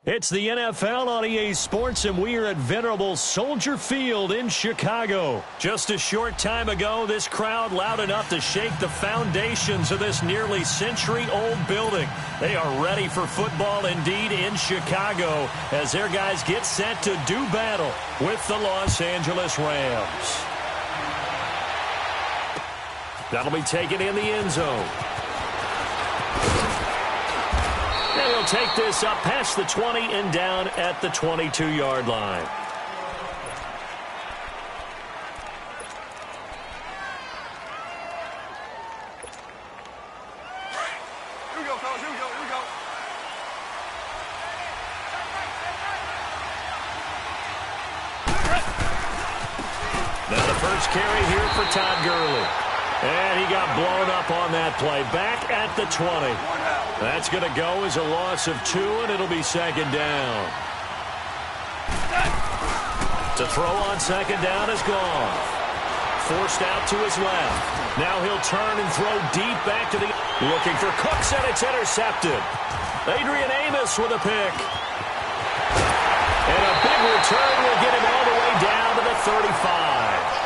It's the NFL on EA Sports, and we are at venerable Soldier Field in Chicago. Just a short time ago, this crowd loud enough to shake the foundations of this nearly century-old building. They are ready for football indeed in Chicago as their guys get set to do battle with the Los Angeles Rams. That'll be taken in the end zone. And he'll take this up past the 20 and down at the 22-yard line. Here we go, fellas. Here we go. Here we go. Now the first carry here for Todd Gurley. And he got blown up on that play. Back at the 20. That's going to go as a loss of 2, and it'll be second down. To throw on second down is gone. Forced out to his left. Now he'll turn and throw deep back to the... Looking for Cooks, and it's intercepted. Adrian Amos with a pick. And a big return will get him all the way down to the 35.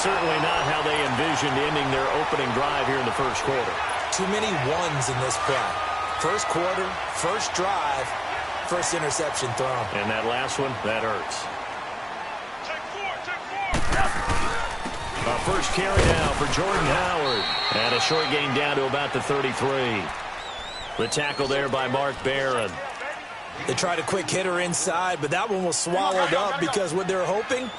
Certainly not how they envisioned ending their opening drive here in the first quarter. Too many ones in this play. First quarter, first drive, first interception thrown. And that last one, that hurts. A first carry now for Jordan Howard. And a short gain down to about the 33. The tackle there by Mark Barron. They tried a quick hitter inside, but that one was swallowed up because what they're hoping,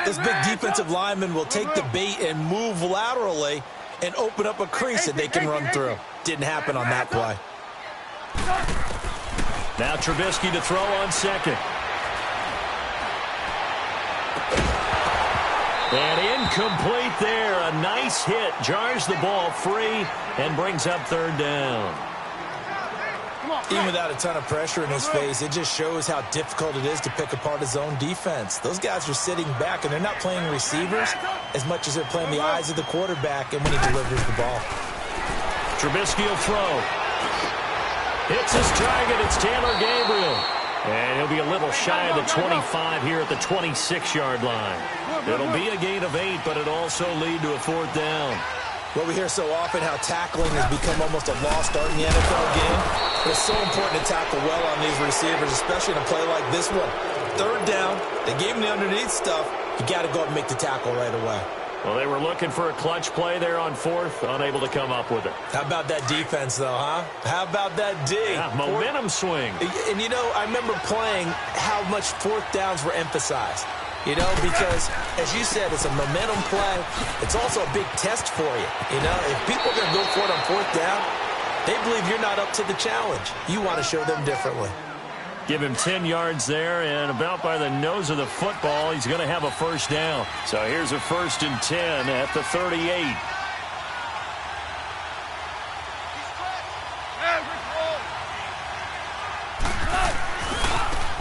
this big defensive lineman will take the bait and move laterally and open up a crease that they can run through. Didn't happen on that play. Now Trubisky to throw on second. And incomplete there. A nice hit. Jars the ball free and brings up third down. Even without a ton of pressure in his face, it just shows how difficult it is to pick apart his own defense. Those guys are sitting back, and they're not playing receivers as much as they're playing the eyes of the quarterback and when he delivers the ball. Trubisky will throw. Hits his target. It's Taylor Gabriel. And he'll be a little shy of the 25 here at the 26-yard line. It'll be a gain of 8, but it'll also lead to a fourth down. Well, we hear so often how tackling has become almost a lost art in the NFL game. But it's so important to tackle well on these receivers, especially in a play like this one. Third down, they gave him the underneath stuff. You got to go up and make the tackle right away. Well, they were looking for a clutch play there on fourth, unable to come up with it. How about that defense, though, huh? How about that D? Yeah, momentum swing. And, you know, I remember playing how much fourth downs were emphasized. You know, because, as you said, it's a momentum play. It's also a big test for you. You know, if people are going to go for it on fourth down, they believe you're not up to the challenge. You want to show them differently. Give him 10 yards there, and about by the nose of the football, he's going to have a first down. So here's a 1st and 10 at the 38.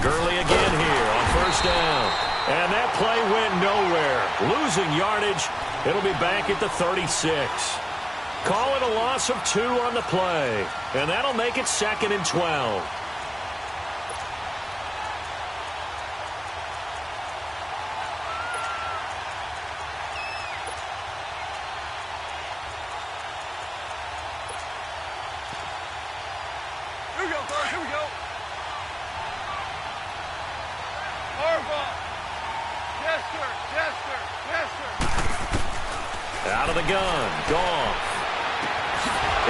Gurley again here on first down. And that play went nowhere. Losing yardage. It'll be back at the 36. Call it a loss of 2 on the play. And that'll make it 2nd and 12. Here we go, fellas. Here we go. Yes, sir. Yes, sir. Yes, sir. Out of the gun. Gone.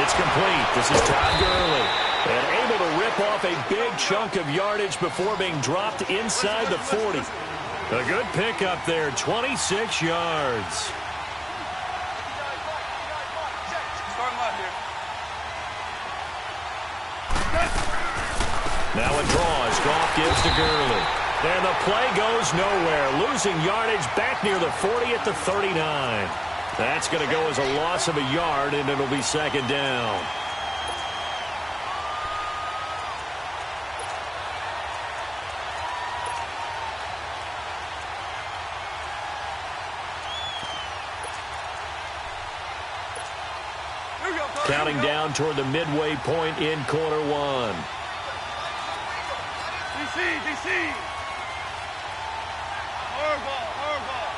It's complete. This is Todd Gurley. And able to rip off a big chunk of yardage before being dropped inside the 40. A good pickup there. 26 yards. Starting left here. Now a draw as Goff gives to Gurley. And the play goes nowhere. Losing yardage back near the 40 at the 39. That's going to go as a loss of a yard, and it'll be 2nd down. Here we go, fellas. Counting down toward the midway point in quarter one. DC. Hard ball, hard ball.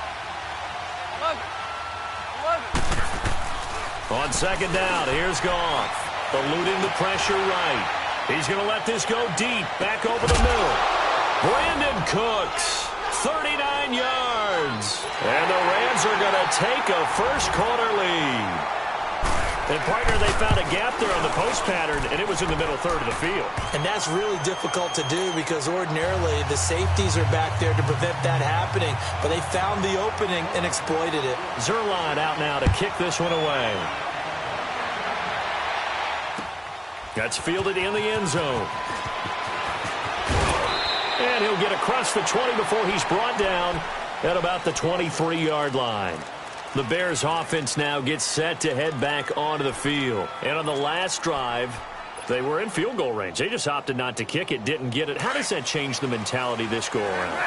11. On second down, here's Goff. Eluding the pressure right. He's going to let this go deep. Back over the middle. Brandon Cooks, 39 yards. And the Rams are going to take a first-quarter lead. And, partner, they found a gap there on the post pattern, and it was in the middle third of the field. And that's really difficult to do because ordinarily the safeties are back there to prevent that happening. But they found the opening and exploited it. Zuerlein out now to kick this one away. That's fielded in the end zone. And he'll get across the 20 before he's brought down at about the 23-yard line. The Bears offense now gets set to head back onto the field. And on the last drive, they were in field goal range. They just opted not to kick it, didn't get it. How does that change the mentality this go around?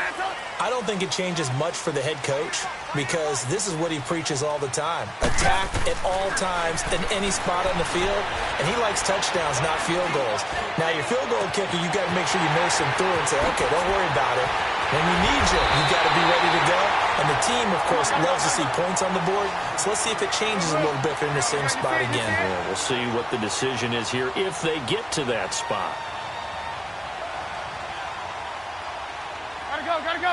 I don't think it changes much for the head coach because this is what he preaches all the time. Attack at all times in any spot on the field, and he likes touchdowns, not field goals. Now, your field goal kicker, you got to make sure you nurse him through and say, okay, don't worry about it. When we need you, you got to be ready to go. And the team, of course, loves to see points on the board. So let's see if it changes a little bit if they're in the same spot again. Yeah, we'll see what the decision is here if they get to that spot. Gotta go.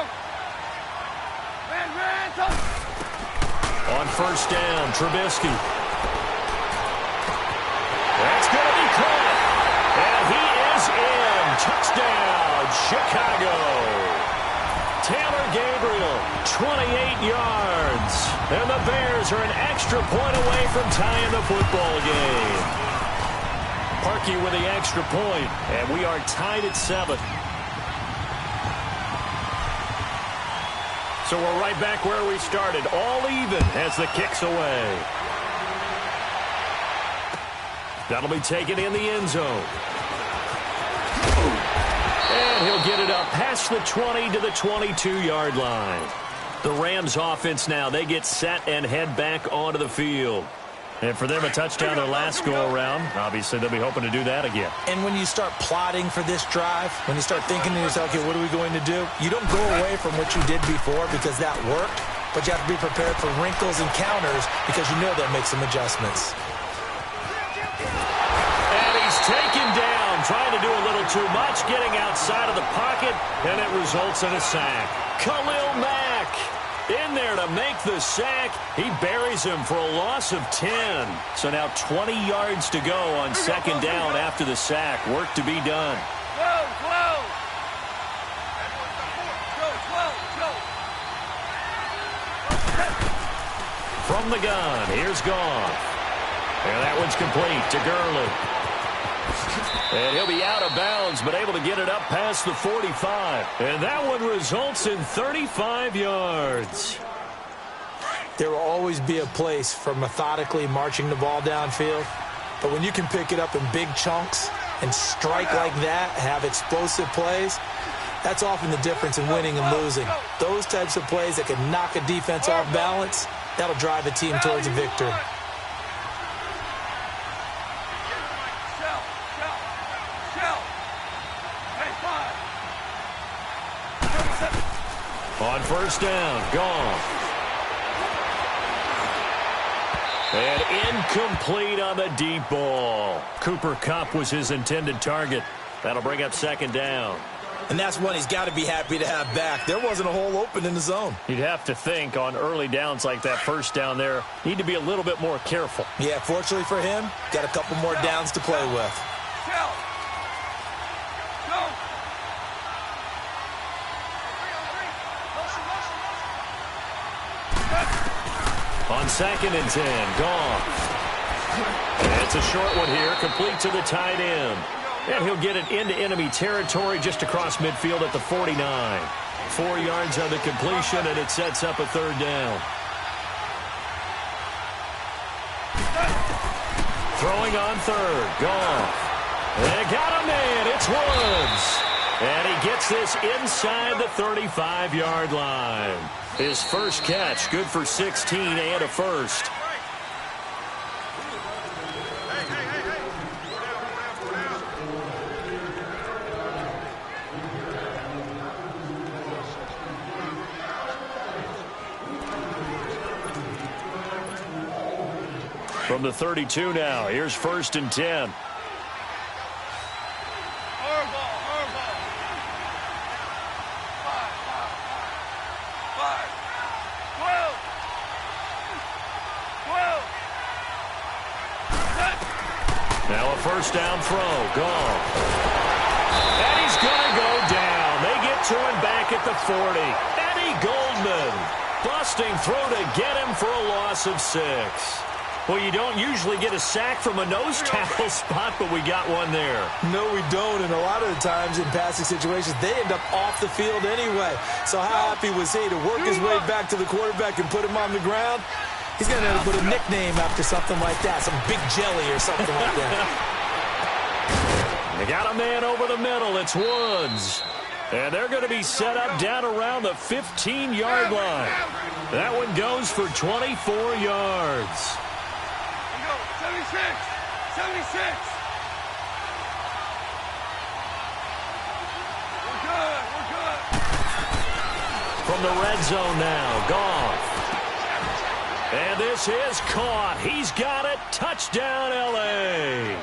Man, touch. On first down, Trubisky. That's going to be caught. And he is in. Touchdown, Chicago. Taylor Gabriel, 28 yards. And the Bears are an extra point away from tying the football game. Parkey with the extra point, and we are tied at 7. So we're right back where we started, all even as the kick's away. That'll be taken in the end zone. And he'll get it up past the 20 to the 22-yard line. The Rams offense now, they get set and head back onto the field. And for them, a touchdown their last go-around. Obviously, they'll be hoping to do that again. And when you start plotting for this drive, when you start thinking to yourself, okay, what are we going to do? You don't go away from what you did before because that worked, but you have to be prepared for wrinkles and counters because you know they'll make some adjustments. And he's taken down, trying to do a little too much, getting outside of the pocket, and it results in a sack. Khalil Mack in there to make the sack. He buries him for a loss of 10. So now 20 yards to go on second down after the sack. Work to be done. Go. From the gun, here's Goff. And that one's complete to Gurley. And he'll be out of bounds, but able to get it up past the 45. And that one results in 35 yards. There will always be a place for methodically marching the ball downfield. But when you can pick it up in big chunks and strike like that, have explosive plays, that's often the difference in winning and losing. Those types of plays that can knock a defense off balance, that'll drive a team towards a victory. On first down, Goff. And incomplete on the deep ball. Cooper Kupp was his intended target. That'll bring up second down. And that's one he's got to be happy to have back. There wasn't a hole open in the zone. You'd have to think on early downs like that first down there, need to be a little bit more careful. Yeah, fortunately for him, got a couple more downs to play with. On second and 10, Goff. And it's a short one here, complete to the tight end. And he'll get it into enemy territory just across midfield at the 49. 4 yards on the completion, and it sets up a third down. Throwing on third, Goff. They got a man, it's Woods. And he gets this inside the 35-yard line. His first catch, good for 16 and a first. From the 32 now, here's 1st and 10. Now a first down throw, gone. And he's going to go down. They get to him back at the 40. Eddie Goldman busting through to get him for a loss of 6. Well, you don't usually get a sack from a nose tackle spot, but we got one there. No, we don't, and a lot of the times in passing situations, they end up off the field anyway. So how happy was he to work his way back to the quarterback and put him on the ground? He's going to have to put a nickname after something like that, some Big Jelly or something like that. They got a man over the middle. It's Woods. And they're going to be set up down around the 15-yard line. That one goes for 24 yards. 76! 76! We're good, we're good. From the red zone now, Goff. And this is caught. He's got it. Touchdown, L.A.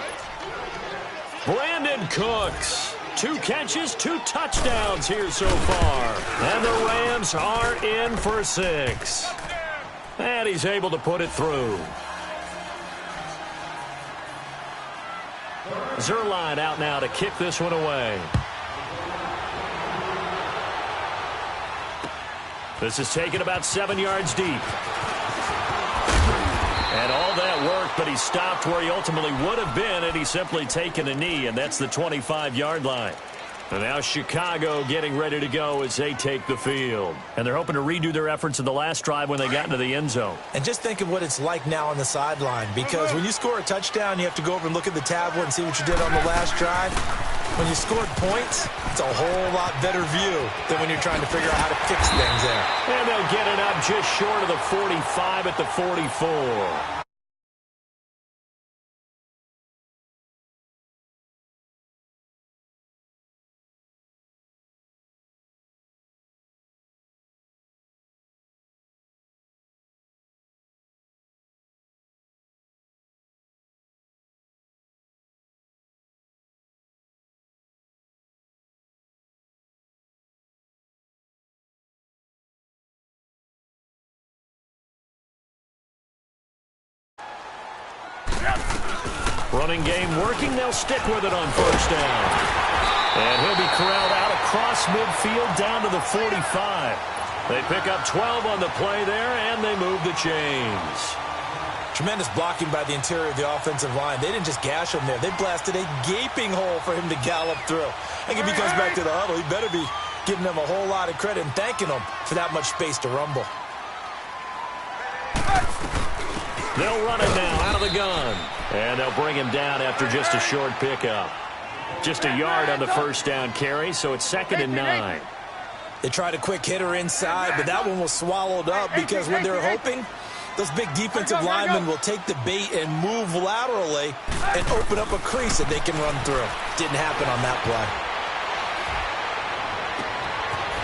Brandon Cooks. 2 catches, 2 touchdowns here so far. And the Rams are in for 6. And he's able to put it through. Zuerlein out now to kick this one away. This is taken about 7 yards deep. And all that worked, but he stopped where he ultimately would have been had he simply taken a knee, and that's the 25-yard line. And now Chicago getting ready to go as they take the field. And they're hoping to redo their efforts in the last drive when they got into the end zone. And just think of what it's like now on the sideline, because when you score a touchdown, you have to go over and look at the tablet and see what you did on the last drive. When you scored points, it's a whole lot better view than when you're trying to figure out how to fix things there. And they'll get it up just short of the 45 at the 44. Running game working. They'll stick with it on first down. And he'll be corralled out across midfield down to the 45. They pick up 12 on the play there, and they move the chains. Tremendous blocking by the interior of the offensive line. They didn't just gash him there. They blasted a gaping hole for him to gallop through. I think if he comes back to the huddle, he better be giving them a whole lot of credit and thanking them for that much space to rumble. They'll run it now out of the gun. And they'll bring him down after just a short pickup. Just a yard on the first down carry, so it's 2nd and 9. They tried a quick hitter inside, but that one was swallowed up because when they're hoping, those big defensive linemen will take the bait and move laterally and open up a crease that they can run through. Didn't happen on that play.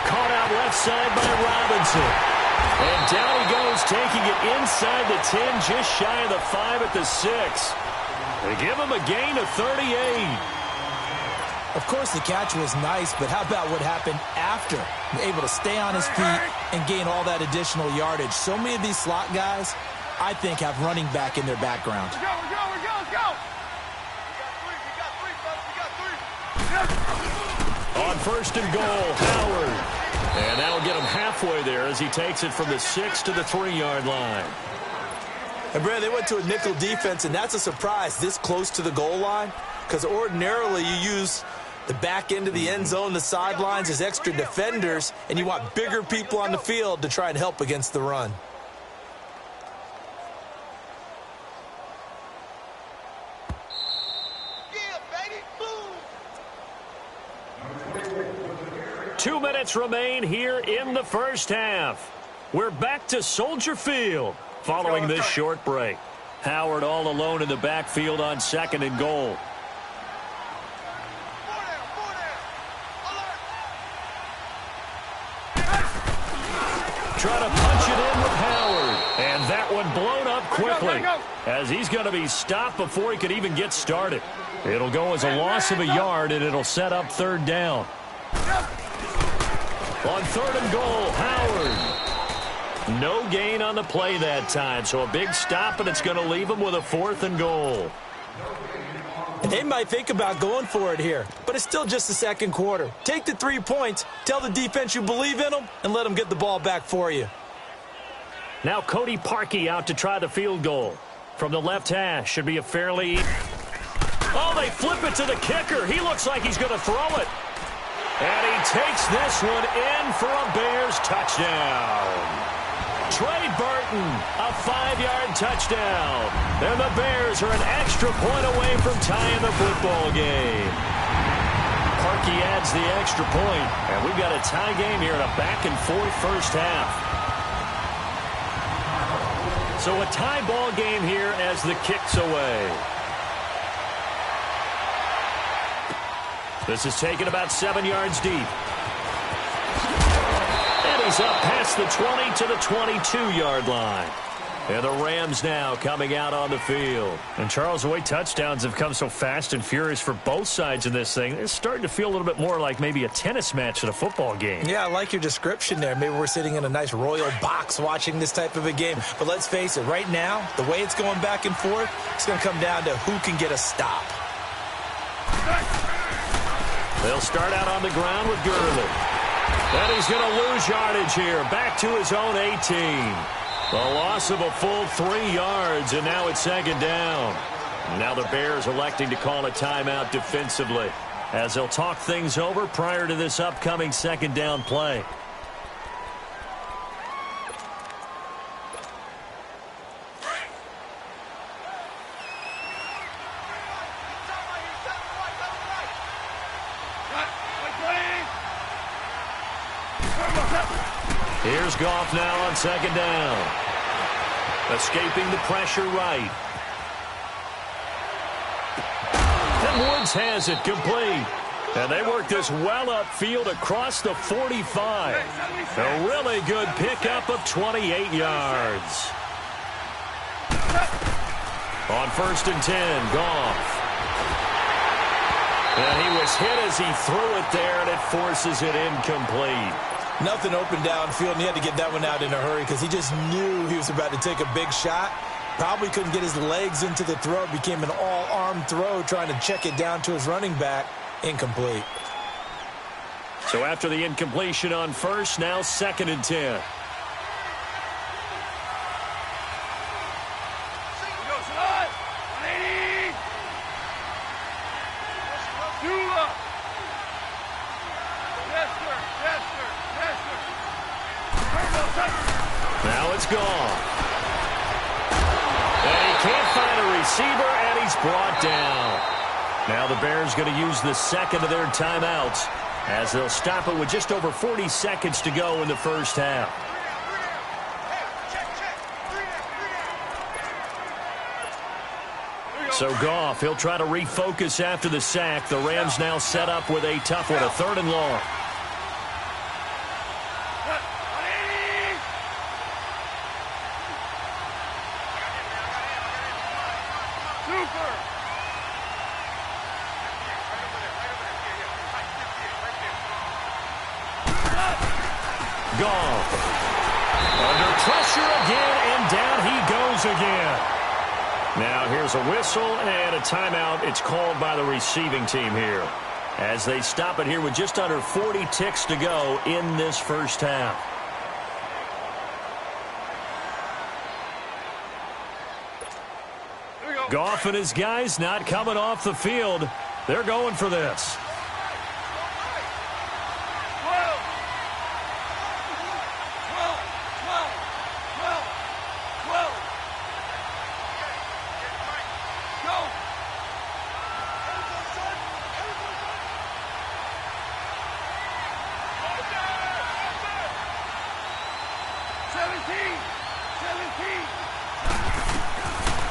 Caught out left side by Robinson. And down he goes, taking it inside the 10, just shy of the 5 at the 6. They give him a gain of 38. Of course, the catch was nice, but how about what happened after? Able to stay on his feet and gain all that additional yardage. So many of these slot guys, I think, have running back in their background. We're going, let's go! We got 3. On first and goal, Howard. And that'll get him halfway there as he takes it from the 6 to the 3-yard line. And, Brad, they went to a nickel defense, and that's a surprise this close to the goal line, because ordinarily you use the back end of the end zone, the sidelines as extra defenders, and you want bigger people on the field to try and help against the run. Two minutes remain here in the first half. We're back to Soldier Field following this short break. Howard all alone in the backfield on 2nd and goal. Try to punch it in with Howard. And that one blown up up quickly as he's going to be stopped before he could even get started. It'll go as a loss of a yard, and it'll set up third down. On third and goal, Howard. No gain on the play that time, so a big stop, and it's going to leave him with a 4th and goal. They might think about going for it here, but it's still just the second quarter. Take the 3 points, tell the defense you believe in them, and let them get the ball back for you. Now Cody Parkey out to try the field goal. From the left hash, should be a fairly... Oh, they flip it to the kicker. He looks like he's going to throw it. And he takes this one in for a Bears touchdown. Trey Burton, a 5-yard touchdown. And the Bears are an extra point away from tying the football game. Parkey adds the extra point, and we've got a tie game here in a back-and-forth first half. So a tie ball game here as the kick's away. This is taken about 7 yards deep. And he's up past the 20 to the 22-yard line. And the Rams now coming out on the field. And, Charles, the way touchdowns have come so fast and furious for both sides in this thing, it's starting to feel a little bit more like maybe a tennis match at a football game. Yeah, I like your description there. Maybe we're sitting in a nice royal box watching this type of a game. But let's face it, right now, the way it's going back and forth, it's going to come down to who can get a stop. They'll start out on the ground with Gurley. And he's going to lose yardage here. Back to his own 18. The loss of a full 3 yards, and now it's second down. Now the Bears electing to call a timeout defensively as they'll talk things over prior to this upcoming second down play. Here's Goff now on second down. Escaping the pressure right. And Woods has it complete. And they work this well upfield across the 45. A really good pickup of 28 yards. On 1st and 10, Goff. And he was hit as he threw it there, and it forces it incomplete. Nothing open downfield, and he had to get that one out in a hurry because he just knew he was about to take a big shot. Probably couldn't get his legs into the throw. Became an all-arm throw trying to check it down to his running back. Incomplete. So after the incompletion on 1st, now 2nd and 10. Now it's gone. And he can't find a receiver, and he's brought down. Now the Bears going to use the second of their timeouts as they'll stop it with just over 40 seconds to go in the first half. So Goff, he'll try to refocus after the sack. The Rams now set up with a tough one, a 3rd and long. Goff. Under pressure again, and down he goes again. Now here's a whistle and a timeout. It's called by the receiving team here as they stop it here with just under 40 ticks to go in this first half. Goff and his guys not coming off the field. They're going for this.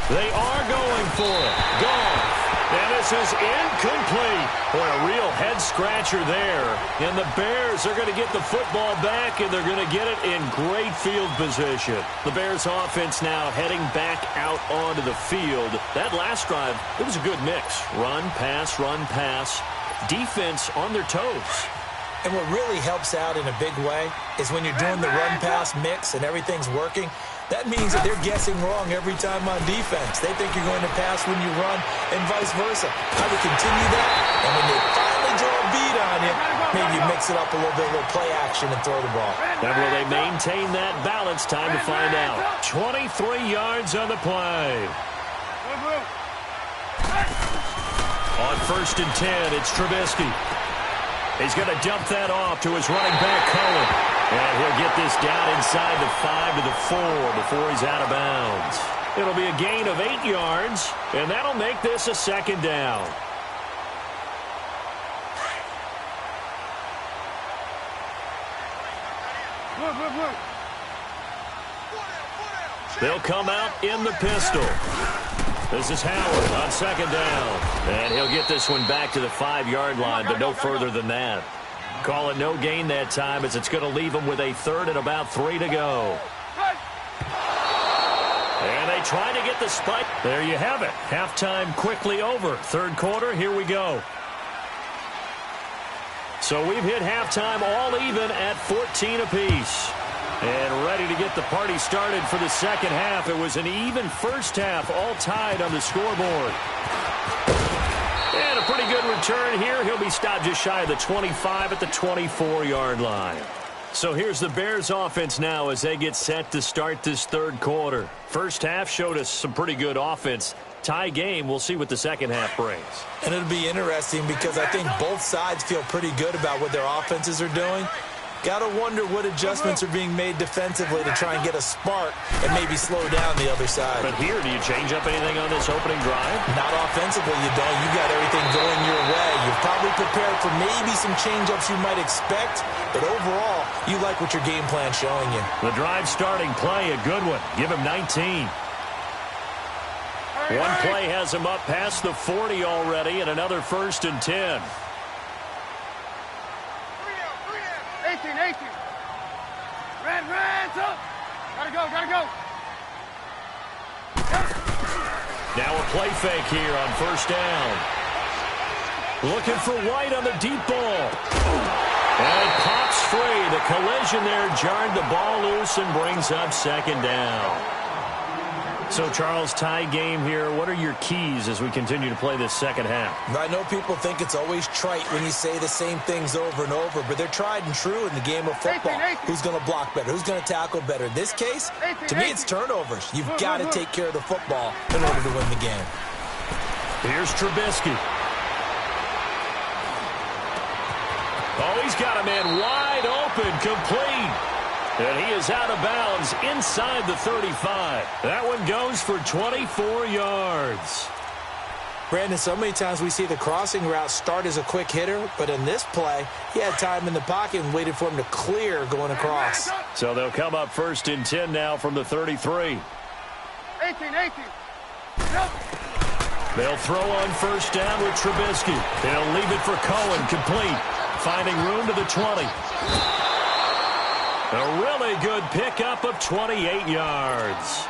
They are going for it. Goff. And this is incomplete. Boy, a real head-scratcher there. And the Bears are going to get the football back, and they're going to get it in great field position. The Bears offense now heading back onto the field. That last drive, it was a good mix. Run, pass, defense on their toes. And what really helps out in a big way is when you're doing the run-pass mix and everything's working, that means that they're guessing wrong every time on defense. They think you're going to pass when you run and vice versa. I would continue that, and when they finally draw a beat on you, maybe you mix it up a little bit, a little play action and throw the ball. And will they maintain that balance? Time to find out. 23 yards on the play. On 1st and 10, it's Trubisky. He's going to dump that off to his running back, Cohen. And he'll get this down inside the 5 to the 4 before he's out of bounds. It'll be a gain of 8 yards, and that'll make this a 2nd down. They'll come out in the pistol. This is Howard on 2nd down. And he'll get this one back to the 5-yard line, but no further than that. Call it no gain that time, as it's going to leave him with a 3rd and about 3 to go. And they try to get the spike. There you have it. Halftime quickly over. 3rd quarter, here we go. So we've hit halftime all even at 14 apiece. And ready to get the party started for the 2nd half. It was an even first half, all tied on the scoreboard. And a pretty good return here. He'll be stopped just shy of the 25 at the 24-yard line. So here's the Bears offense now as they get set to start this 3rd quarter. First half showed us some pretty good offense. Tie game, we'll see what the 2nd half brings. And it'll be interesting because I think both sides feel pretty good about what their offenses are doing. Got to wonder what adjustments are being made defensively to try and get a spark and maybe slow down the other side. But here, do you change up anything on this opening drive? Not offensively, you don't. You got everything going your way. You're probably prepared for maybe some change-ups you might expect, but overall, you like what your game plan's showing you. The drive starting play, a good one. Give him 19. One play has him up past the 40 already, and another 1st and 10. 18. Red, up. Gotta go. Now a play fake here on 1st down. Looking for White on the deep ball. And it pops free. The collision there jarred the ball loose and brings up 2nd down. So, Charles, tie game here. What are your keys as we continue to play this 2nd half? I know people think it's always trite when you say the same things over and over, but they're tried and true in the game of football. 18. Who's going to block better? Who's going to tackle better? In this case, to me, it's turnovers. You've got to take care of the football in order to win the game. Here's Trubisky. Oh, he's got a man wide open, complete. And he is out of bounds inside the 35. That one goes for 24 yards. Brandon, so many times we see the crossing route start as a quick hitter, but in this play, he had time in the pocket and waited for him to clear going across. So they'll come up 1st and 10 now from the 33. 18. They'll throw on 1st down with Trubisky. They'll leave it for Cohen, complete. Finding room to the 20. A really good pickup of 28 yards.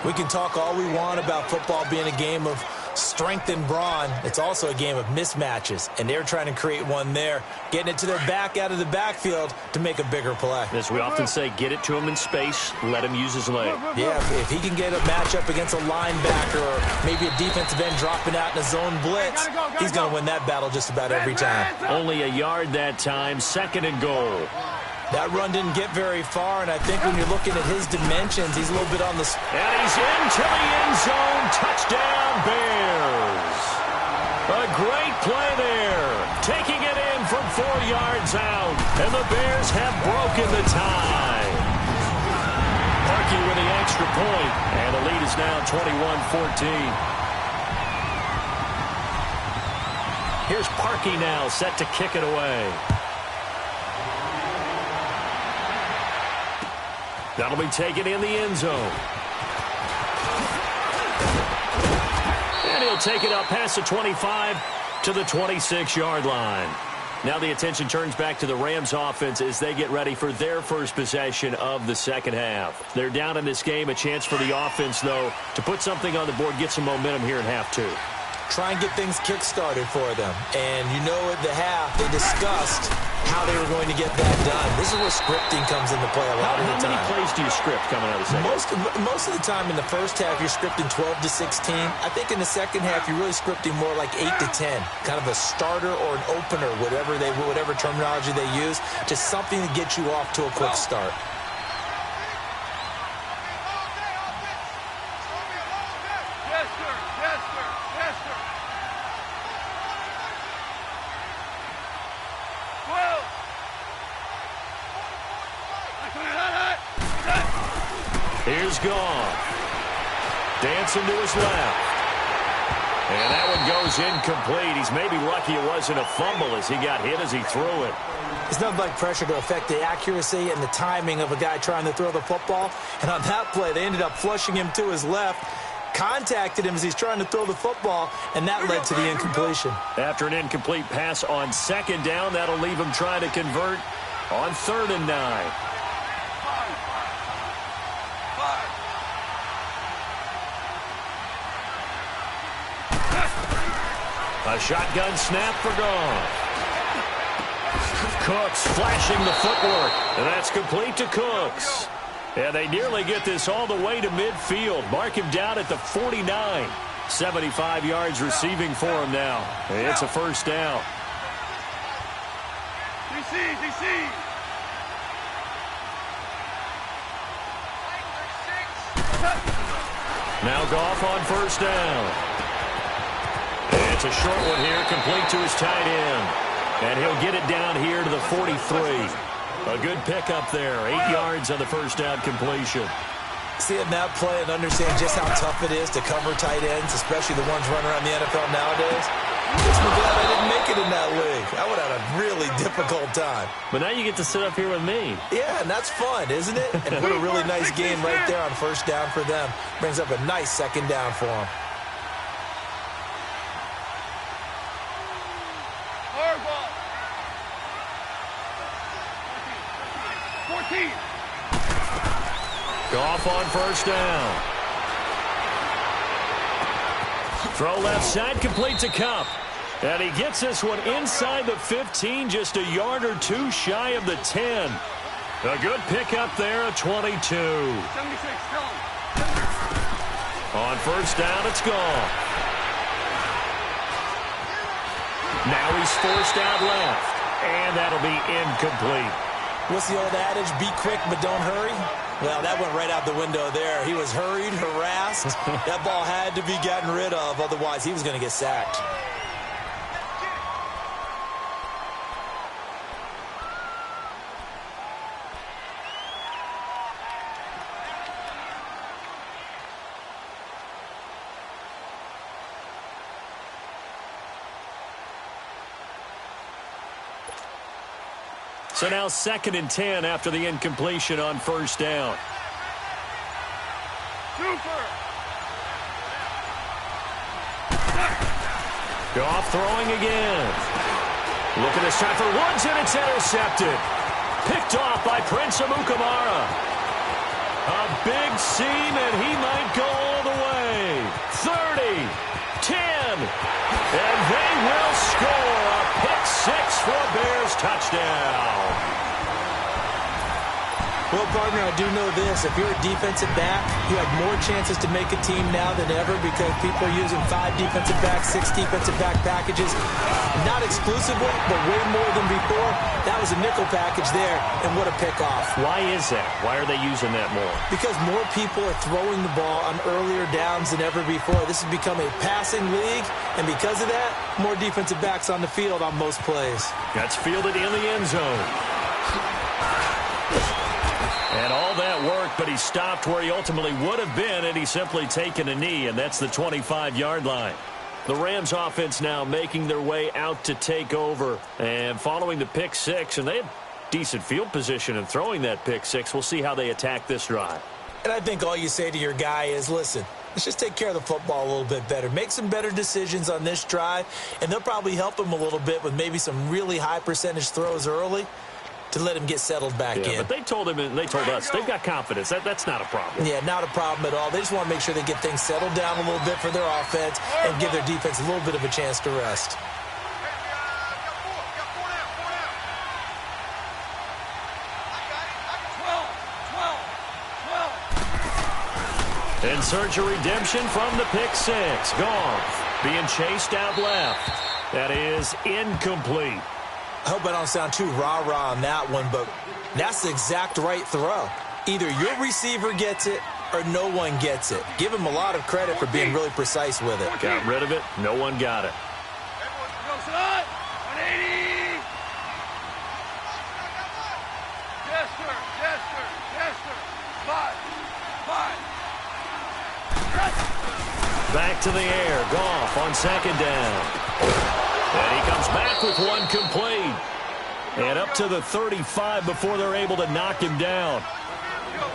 We can talk all we want about football being a game of strength and brawn. It's also a game of mismatches, and they're trying to create one there, getting it to their back out of the backfield to make a bigger play. As we often say, get it to him in space, let him use his leg. Yeah, if he can get a matchup against a linebacker or maybe a defensive end dropping out in a zone blitz, he's going to win that battle just about every time. Only a yard that time, 2nd and goal. That run didn't get very far, and I think when you're looking at his dimensions, he's a little bit on the... And he's into the end zone. Touchdown, Bears. A great play there. Taking it in from 4 yards out, and the Bears have broken the tie. Parkey with the extra point, and the lead is now 21-14. Here's Parkey now, set to kick it away. That'll be taken in the end zone. And he'll take it up past the 25 to the 26-yard line. Now the attention turns back to the Rams offense as they get ready for their first possession of the second half. They're down in this game. A chance for the offense, though, to put something on the board, get some momentum here in half two. Try and get things kick-started for them. And you know at the half, they discussed how they were going to get that done. This is where scripting comes into play a lot of the time. How many plays do you script coming out of the second half? Most of the time in the first half, you're scripting 12 to 16. I think in the second half, you're really scripting more like 8 to 10. Kind of a starter or an opener, whatever terminology they use. Just something to get you off to a quick start. Yes, sir. Yes, sir. Yes, sir. 12. Here's Goff. Dancing to his left. And that one goes incomplete. He's maybe lucky it wasn't a fumble as he got hit as he threw it. It's nothing like pressure to affect the accuracy and the timing of a guy trying to throw the football. And on that play, they ended up flushing him to his left, contacted him as he's trying to throw the football, and that led to the incompletion. After an incomplete pass on second down, that'll leave him trying to convert on 3rd and 9. A shotgun snap for Goff. Cooks flashing the footwork, and that's complete to Cooks. And they nearly get this all the way to midfield. Mark him down at the 49. 75 yards receiving for him now. It's a first down. DC. Now Goff on first down. It's a short one here, complete to his tight end. And he'll get it down here to the 43. A good pickup there. 8 yards on the first down completion. Seeing that play and understand just how tough it is to cover tight ends, especially the ones running around the NFL nowadays. Makes me glad I didn't make it in that league. I would have had a really difficult time. But now you get to sit up here with me. Yeah, and that's fun, isn't it? And what a really nice game right there on first down for them. Brings up a nice second down for them. Hardball. 14. Goff on first down. Throw left side, complete to Kupp. And he gets this one inside the 15, just a yard or two shy of the 10. A good pickup there, a 22. 76, tell him. On first down, it's Goff. Now he's forced out left, and that'll be incomplete. What's the old adage? Be quick, but don't hurry. Well, that went right out the window there. He was hurried, harassed. That ball had to be gotten rid of, otherwise he was going to get sacked. So now 2nd and 10 after the incompletion on first down. Super. Goff throwing again. Looking this time for Woods, and it's intercepted. Picked off by Prince Amukamara. A big seam, and he might go all the way. 30, 10, and they will score a pick six for a Bears touchdown. Well, partner, I do know this. If you're a defensive back, you have more chances to make a team now than ever because people are using 5 defensive backs, 6 defensive back packages. Not exclusively, but way more than before. That was a nickel package there, and what a pickoff. Why is that? Why are they using that more? Because more people are throwing the ball on earlier downs than ever before. This has become a passing league, and because of that, more defensive backs on the field on most plays. That's fielded in the end zone. And all that work, but he stopped where he ultimately would have been, and he's simply taken a knee, and that's the 25-yard line. The Rams offense now making their way out to take over, and following the pick six, and they had decent field position in throwing that pick six. We'll see how they attack this drive. And I think all you say to your guy is, listen, Let's just take care of the football a little bit better. Make some better decisions on this drive, and they'll probably help him a little bit with maybe some really high-percentage throws early to let him get settled back in. But they told him and they told us they've got confidence. That's not a problem. Yeah, not a problem at all. They just want to make sure they get things settled down a little bit for their offense and give their defense a little bit of a chance to rest. In search of redemption from the pick six. Goff being chased out left. That is incomplete. I hope I don't sound too rah-rah on that one, but that's the exact right throw. Either your receiver gets it or no one gets it. Give him a lot of credit for being really precise with it. Got rid of it. No one got it. 180. Yes, sir. Yes, sir. Yes, sir. 5. Back to the air. Goff on second down. And he comes back with one complete. And up to the 35 before they're able to knock him down.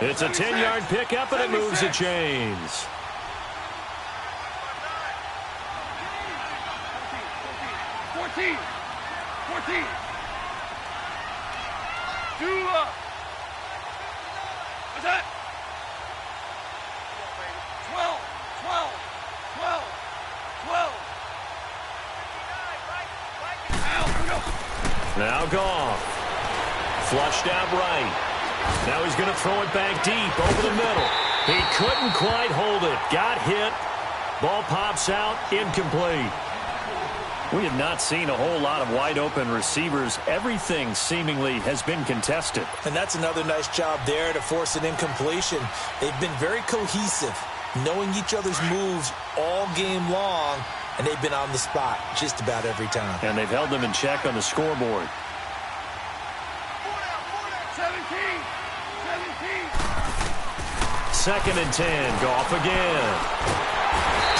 It's a 10-yard pickup, and it moves the chains. 14. 2 up. What's that? 12. Now Goff. Flushed out right. Now he's going to throw it back deep over the middle. He couldn't quite hold it. Got hit. Ball pops out. Incomplete. We have not seen a whole lot of wide-open receivers. Everything seemingly has been contested. And that's another nice job there to force an incompletion. They've been very cohesive, knowing each other's moves all game long, and they've been on the spot just about every time. And they've held them in check on the scoreboard. 17. 2nd and 10. Goff again.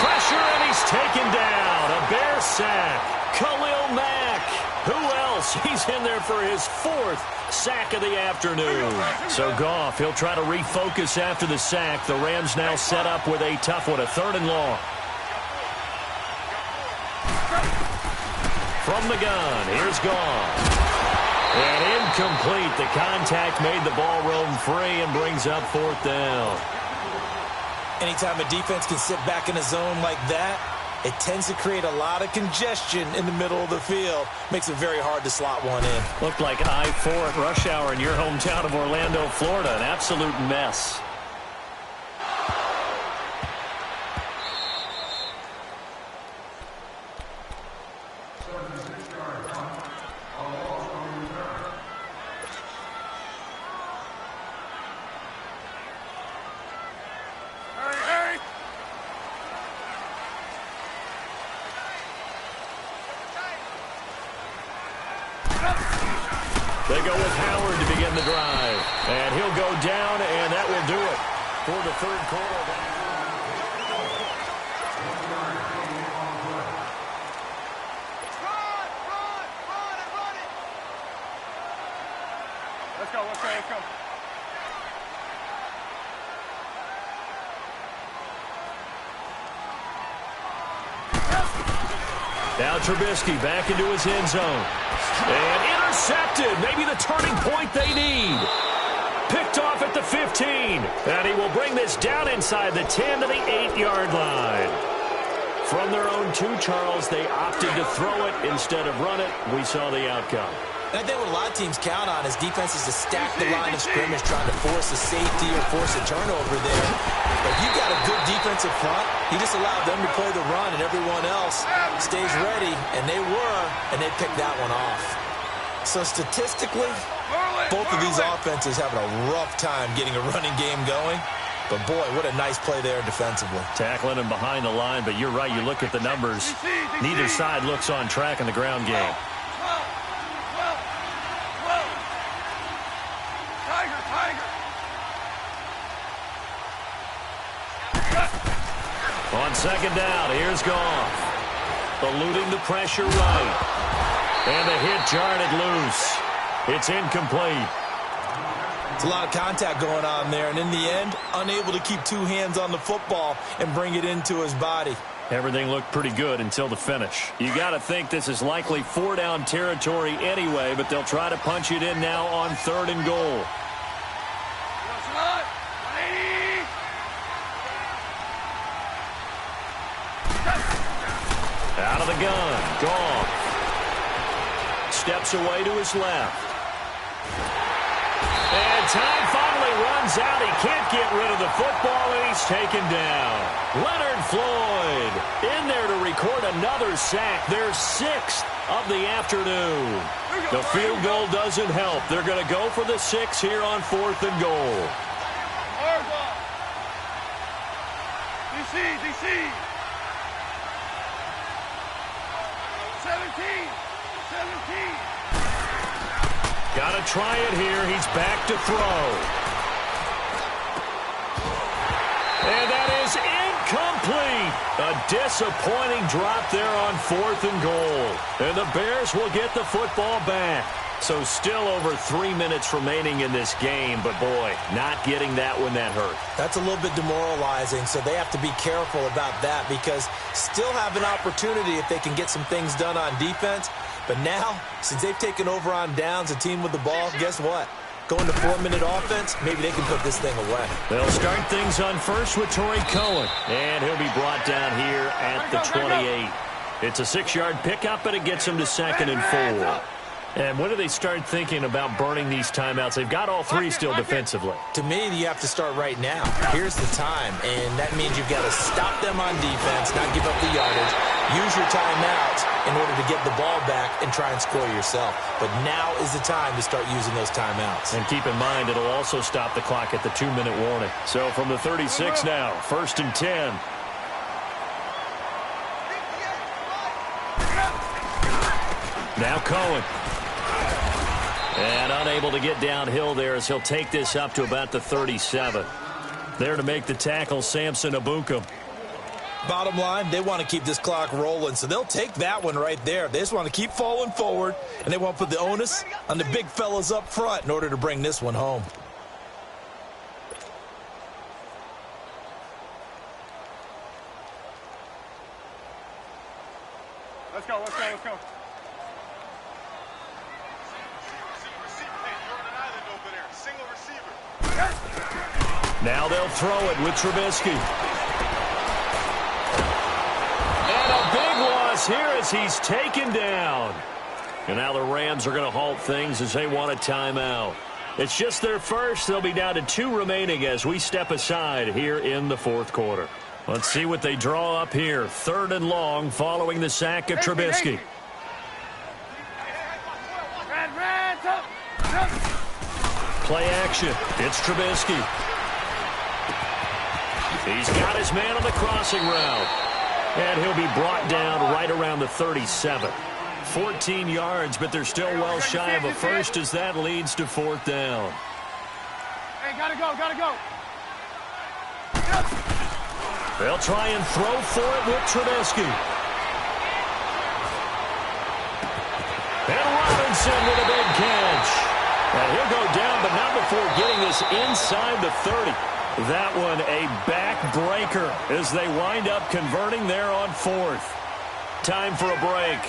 Pressure, and he's taken down. A Bear sack. Khalil Mack. Who else? He's in there for his 4th sack of the afternoon. So Goff, he'll try to refocus after the sack. The Rams now set up with a tough one, a 3rd and long. From the gun, here's Goff. And incomplete. The contact made the ball roam free and brings up 4th down. Anytime a defense can sit back in a zone like that, it tends to create a lot of congestion in the middle of the field. Makes it very hard to slot one in. Looked like I-4 at rush hour in your hometown of Orlando, Florida. An absolute mess. They go with Howard to begin the drive. And he'll go down, and that will do it for the 3rd quarter. Run it. Let's go. Now Trubisky back into his end zone. And intercepted. Maybe the turning point they need. Picked off at the 15. And he will bring this down inside the 10 to the 8-yard line. From their own 2, Charles, they opted to throw it instead of run it. We saw the outcome. And I think what a lot of teams count on is defenses to stack the line of scrimmage, trying to force a safety or force a turnover there. But if you've got a good defensive front, you just allow them to play the run, and everyone else stays ready, and they were, and they picked that one off. So statistically, both of these offenses having a rough time getting a running game going. But, boy, what a nice play there defensively. Tackling him behind the line, but you're right. You look at the numbers. Neither side looks on track in the ground game. On 2nd down, here's Goff. Eluding the pressure right. And the hit jarred it loose. It's incomplete. It's a lot of contact going on there, and in the end, unable to keep two hands on the football and bring it into his body. Everything looked pretty good until the finish. You got to think this is likely 4-down territory anyway, but they'll try to punch it in now on 3rd and goal. Out of the gun, Goff. Steps away to his left. And time finally runs out. He can't get rid of the football, and he's taken down. Leonard Floyd in there to record another sack. Their 6th of the afternoon. The field goal doesn't help. They're going to go for the 6 here on 4th and goal. DC. 17. Got to try it here. He's back to throw. And that is incomplete. A disappointing drop there on 4th and goal. And the Bears will get the football back. So still over 3 minutes remaining in this game, but boy, not getting that one, that hurt. That's a little bit demoralizing, so they have to be careful about that because still have an opportunity if they can get some things done on defense. But now, since they've taken over on downs, a team with the ball, guess what? Going to 4-minute offense, maybe they can put this thing away. They'll start things on first with Torrey Cohen, and he'll be brought down here at the 28. It's a 6-yard pickup, but it gets him to 2nd and 4. And when do they start thinking about burning these timeouts? They've got all 3 still defensively. To me, you have to start right now. Here's the time, and that means you've got to stop them on defense, not give up the yardage, use your timeouts in order to get the ball back and try and score yourself. But now is the time to start using those timeouts. And keep in mind, it'll also stop the clock at the 2-minute warning. So from the 36 now, 1st and 10. Now Cohen. And unable to get downhill there as he'll take this up to about the 37. There to make the tackle, Samson Ebukam. Bottom line, they want to keep this clock rolling, so they'll take that one right there. They just want to keep falling forward, and they want to put the onus on the big fellas up front in order to bring this one home. Let's go. Now they'll throw it with Trubisky. And a big loss here as he's taken down. And now the Rams are going to halt things as they want a timeout. It's just their first. They'll be down to 2 remaining as we step aside here in the 4th quarter. Let's see what they draw up here. 3rd and long following the sack of Trubisky. Play action. It's Trubisky. He's got his man on the crossing route. And he'll be brought down right around the 37. 14 yards, but they're still well shy of a first as that leads to 4th down. Hey, gotta go. They'll try and throw for it with Trubisky. And Robinson with a big catch. And he'll go down, but not before getting this inside the 30. That one a backbreaker as they wind up converting there on 4th. Time for a break.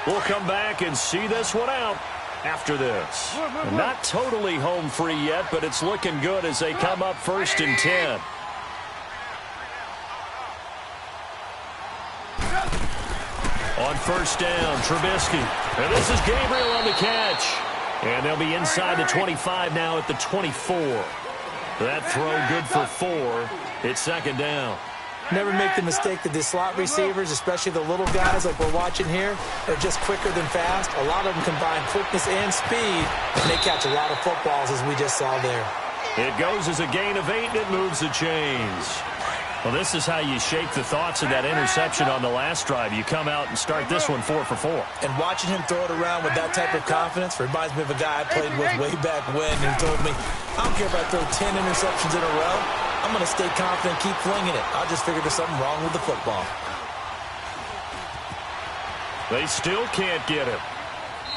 We'll come back and see this one out after this. Not totally home free yet, but it's looking good as they come up 1st and 10. On 1st down, Trubisky. And this is Gabriel on the catch. And they'll be inside the 25 now at the 24. That throw good for 4. It's 2nd down. Never make the mistake that the slot receivers, especially the little guys like we're watching here, are just quicker than fast. A lot of them combine quickness and speed, and they catch a lot of footballs as we just saw there. It goes as a gain of 8, and it moves the chains. Well, this is how you shake the thoughts of that interception on the last drive. You come out and start this one 4 for 4. And watching him throw it around with that type of confidence reminds me of a guy I played with way back when who told me, I don't care if I throw 10 interceptions in a row. I'm going to stay confident, keep flinging it. I just figured there's something wrong with the football. They still can't get him.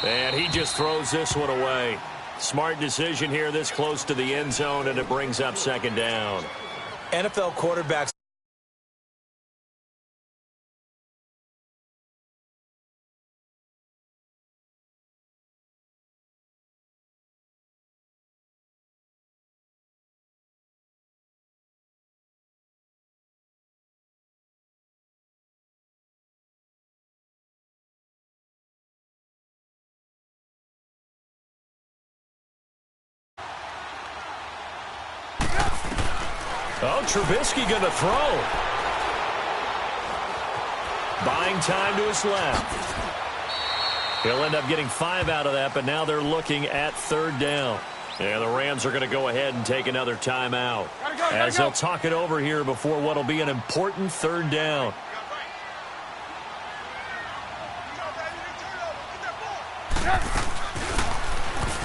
And he just throws this one away. Smart decision here this close to the end zone, and it brings up second down. NFL quarterbacks. Oh, Trubisky going to throw. Buying time to his left. He'll end up getting 5 out of that, but now they're looking at third down. And the Rams are going to go ahead and take another timeout. As they'll talk it over here before what will be an important third down.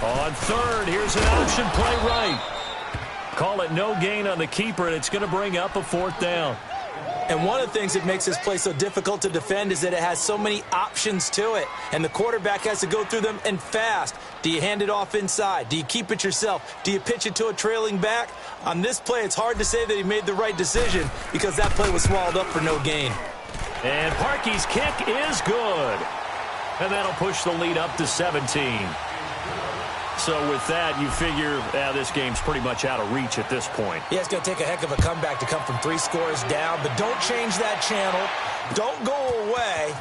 On third, here's an option play right. Call it no gain on the keeper, and it's going to bring up a fourth down. And one of the things that makes this play so difficult to defend is that it has so many options to it, and the quarterback has to go through them and fast. Do you hand it off inside? Do you keep it yourself? Do you pitch it to a trailing back? On this play, it's hard to say that he made the right decision because that play was swallowed up for no gain. And Parkey's kick is good. And that'll push the lead up to 17. So with that, you figure this game's pretty much out of reach at this point. Yeah, it's going to take a heck of a comeback to come from 3 scores down, but don't change that channel. Don't go away.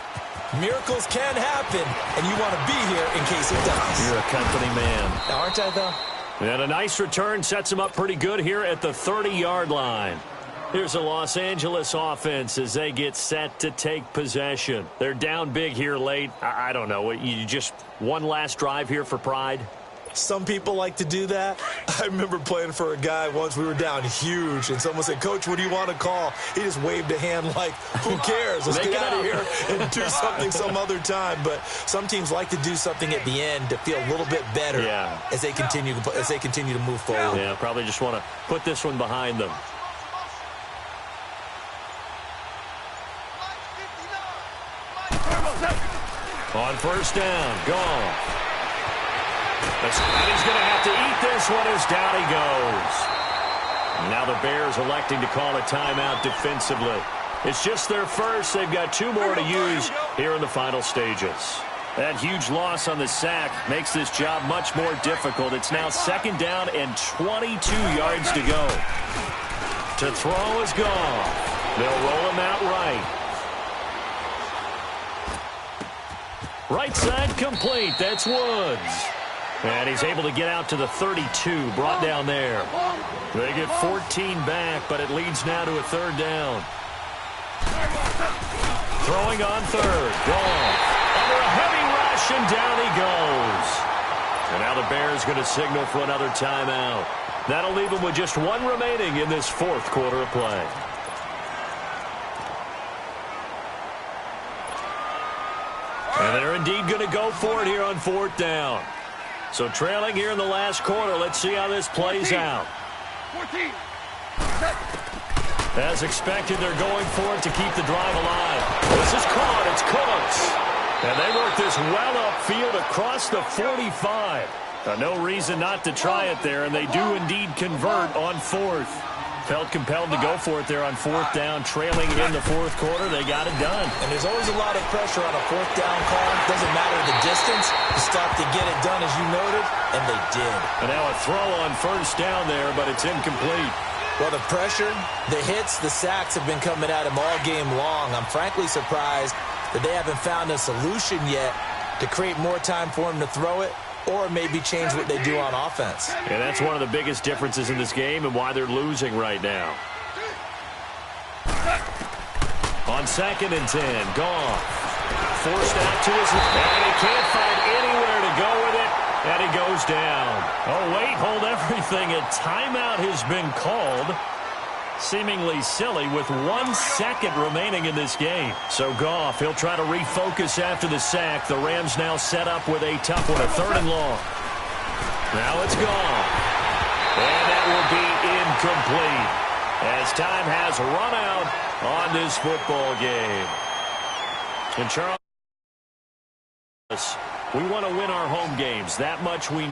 Miracles can happen, and you want to be here in case it does. You're a company man. Aren't I, though? And a nice return sets him up pretty good here at the 30-yard line. Here's a Los Angeles offense as they get set to take possession. They're down big here late. I don't know. You just one last drive here for pride? Some people like to do that. I remember playing for a guy once. We were down huge, and someone said, "Coach, what do you want to call?" He just waved a hand like, who cares? Let's get out of here and do something some other time. But some teams like to do something at the end to feel a little bit better as they continue to move forward. Yeah, probably just want to put this one behind them. On first down, gone. And he's going to have to eat this one as down he goes. Now the Bears electing to call a timeout defensively. It's just their first. They've got 2 more to use here in the final stages. That huge loss on the sack makes this job much more difficult. It's now second down and 22 yards to go. To throw is gone. They'll roll him out right. Right side complete. That's Woods. And he's able to get out to the 32, brought down there. They get 14 back, but it leads now to a third down. Throwing on third. Gone. Under a heavy rush, and down he goes. And now the Bears going to signal for another timeout. That'll leave them with just 1 remaining in this 4th quarter of play. And they're indeed going to go for it here on 4th down. So trailing here in the last quarter. Let's see how this plays out. 14. As expected, they're going for it to keep the drive alive. This is caught. It's Cooks. And they work this well upfield across the 45. No reason not to try it there, and they do indeed convert on 4th. Felt compelled to go for it there on 4th down, trailing in the 4th quarter. They got it done. And there's always a lot of pressure on a 4th down call. Doesn't matter the distance. You stop to get it done, as you noted, and they did. And now a throw on first down there, but it's incomplete. Well, the pressure, the hits, the sacks have been coming at him all game long. I'm frankly surprised that they haven't found a solution yet to create more time for him to throw it, or maybe change what they do on offense. And that's one of the biggest differences in this game and why they're losing right now. On 2nd and 10, gone. Forced out to his left, and he can't find anywhere to go with it, and he goes down. Oh, wait, hold everything. A timeout has been called. Seemingly silly with 1 second remaining in this game. So Goff, he'll try to refocus after the sack. The Rams now set up with a tough one, a 3rd and long. Now it's gone. And that will be incomplete as time has run out on this football game. And Charles, we want to win our home games. That much we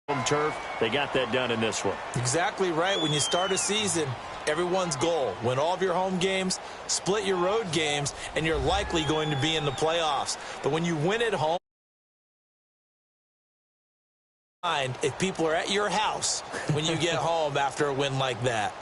home turf. They got that done in this one. Exactly right. When you start a season, everyone's goal, win all of your home games, split your road games, and you're likely going to be in the playoffs. But when you win at home, if people are at your house when you get home after a win like that.